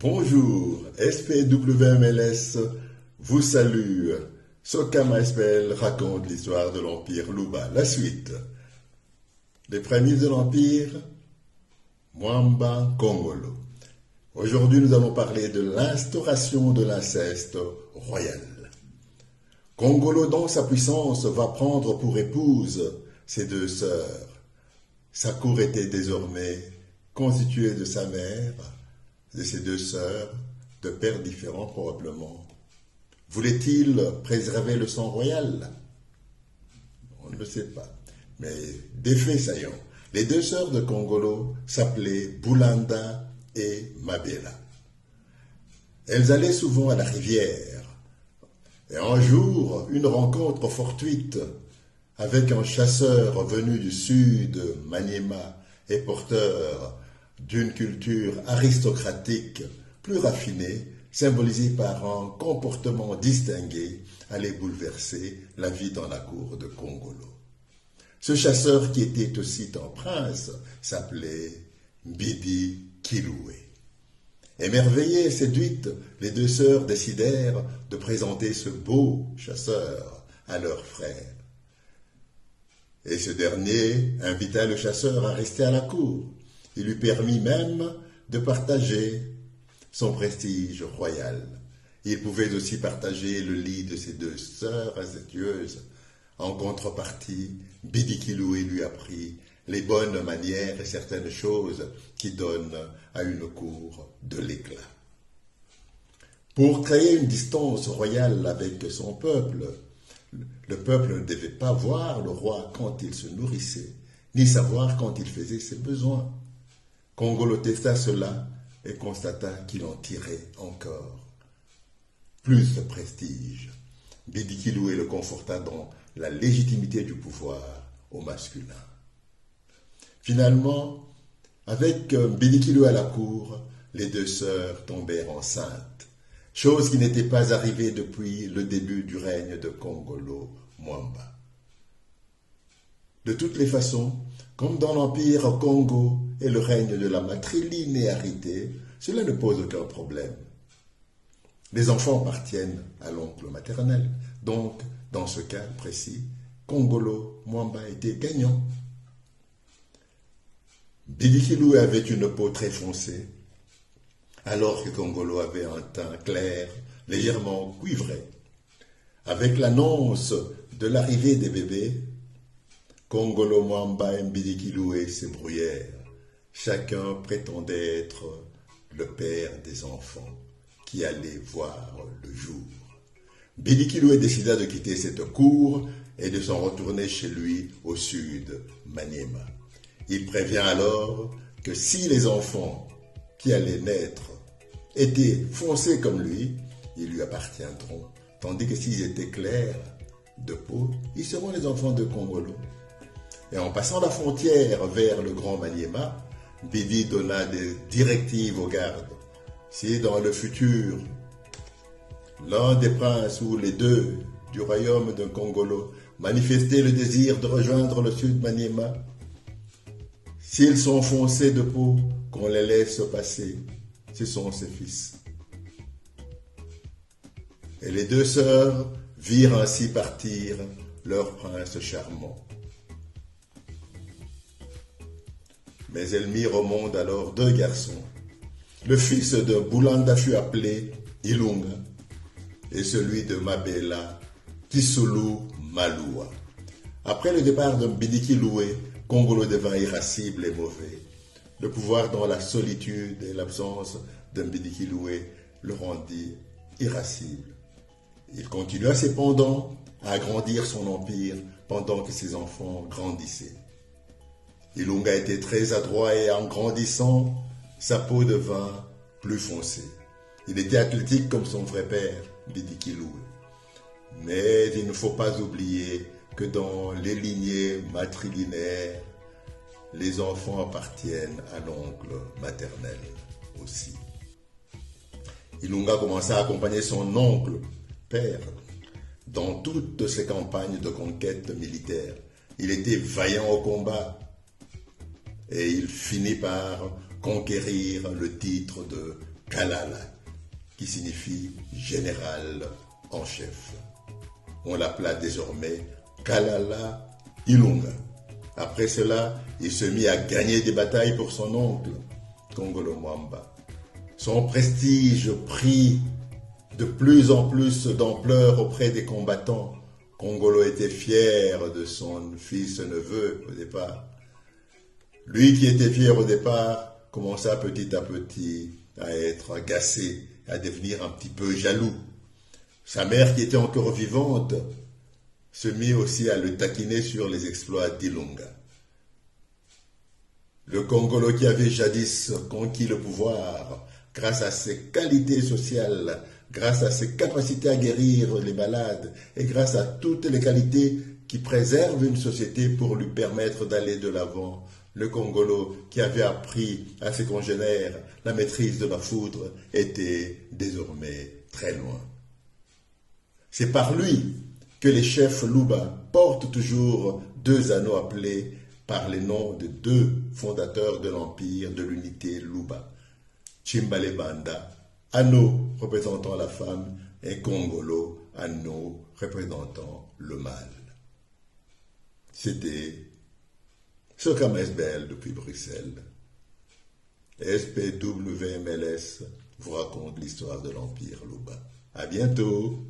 Bonjour, SPWMLS vous salue. Sokama SPL raconte l'histoire de l'Empire Luba. La suite. Les prémices de l'Empire, Mwamba Kongolo. Aujourd'hui, nous allons parler de l'instauration de l'inceste royal. Kongolo, dans sa puissance, va prendre pour épouse ses deux sœurs. Sa cour était désormais constituée de sa mère, de ses deux sœurs, de pères différents probablement. Voulait-il préserver le sang royal? On ne le sait pas. Mais des faits saillants. Les deux sœurs de Kongolo s'appelaient Bulanda et Mabela. Elles allaient souvent à la rivière. Et un jour, une rencontre fortuite avec un chasseur venu du sud, Maniema, et porteur d'une culture aristocratique plus raffinée, symbolisée par un comportement distingué, allait bouleverser la vie dans la cour de Kongolo. Ce chasseur, qui était aussi un prince, s'appelait Mbidi Kiloué. Émerveillées et séduites, les deux sœurs décidèrent de présenter ce beau chasseur à leur frère. Et ce dernier invita le chasseur à rester à la cour. Il lui permit même de partager son prestige royal. Il pouvait aussi partager le lit de ses deux sœurs incestueuses. En contrepartie, Mbidi Kiloué lui apprit les bonnes manières et certaines choses qui donnent à une cour de l'éclat. Pour créer une distance royale avec son peuple, le peuple ne devait pas voir le roi quand il se nourrissait, ni savoir quand il faisait ses besoins. Kongolo testa cela et constata qu'il en tirait encore plus de prestige. Mbidi Kiloué le conforta dans la légitimité du pouvoir au masculin. Finalement, avec Mbidi Kiloué à la cour, les deux sœurs tombèrent enceintes, chose qui n'était pas arrivée depuis le début du règne de Kongolo Mwamba. De toutes les façons, comme dans l'Empire Congo et le règne de la matrilinéarité, cela ne pose aucun problème. Les enfants appartiennent à l'oncle maternel, donc, dans ce cas précis, Kongolo Mwamba était gagnant. Mbidi Kiloué avait une peau très foncée, alors que Kongolo avait un teint clair, légèrement cuivré. Avec l'annonce de l'arrivée des bébés, Kongolo Mwamba et Mbidi Kiloué s'ébrouillèrent. Chacun prétendait être le père des enfants qui allaient voir le jour. Mbidi Kiloué décida de quitter cette cour et de s'en retourner chez lui au sud, Maniema. Il prévient alors que si les enfants qui allaient naître étaient foncés comme lui, ils lui appartiendront, tandis que s'ils étaient clairs de peau, ils seront les enfants de Kongolo. Et en passant la frontière vers le grand Maniema, Mbidi donna des directives aux gardes. Si dans le futur, l'un des princes ou les deux du royaume de Kongolo manifestaient le désir de rejoindre le sud Maniema, s'ils sont foncés de peau, qu'on les laisse passer, ce sont ses fils. Et les deux sœurs virent ainsi partir leur prince charmant. Mais elles mirent au monde alors deux garçons. Le fils de Bulanda fut appelé Ilunga et celui de Mabela, Kisulu Malua. Après le départ de Mbidi Kiloué, Kongolo devint irascible et mauvais. Le pouvoir dans la solitude et l'absence de Mbidi Kiloué le rendit irascible. Il continua cependant à agrandir son empire pendant que ses enfants grandissaient. Ilunga était très adroit et en grandissant, sa peau devint plus foncée. Il était athlétique comme son vrai père, Mbidi Kiloué. Mais il ne faut pas oublier que dans les lignées matrilinéaires, les enfants appartiennent à l'oncle maternel aussi. Ilunga commença à accompagner son oncle, père, dans toutes ses campagnes de conquête militaire. Il était vaillant au combat et il finit par conquérir le titre de Kalala, qui signifie général en chef. On l'appela désormais Kalala Ilunga. Après cela, il se mit à gagner des batailles pour son oncle, Kongolo Mwamba. Son prestige prit de plus en plus d'ampleur auprès des combattants. Kongolo était fier de son fils-neveu au départ. Lui qui était fier au départ commença petit à petit à être agacé, à devenir un petit peu jaloux. Sa mère, qui était encore vivante, se mit aussi à le taquiner sur les exploits d'Ilunga. Le Kongolo, qui avait jadis conquis le pouvoir grâce à ses qualités sociales, grâce à ses capacités à guérir les malades et grâce à toutes les qualités qui préservent une société pour lui permettre d'aller de l'avant. Le Kongolo, qui avait appris à ses congénères la maîtrise de la foudre, était désormais très loin. C'est par lui que les chefs Luba portent toujours deux anneaux appelés par les noms de deux fondateurs de l'empire de l'unité Luba. Chimbale Banda, anneau représentant la femme, et Kongolo, anneau représentant le mâle. C'était Sokam SBL depuis Bruxelles. SPWMLS vous raconte l'histoire de l'empire Luba. À bientôt.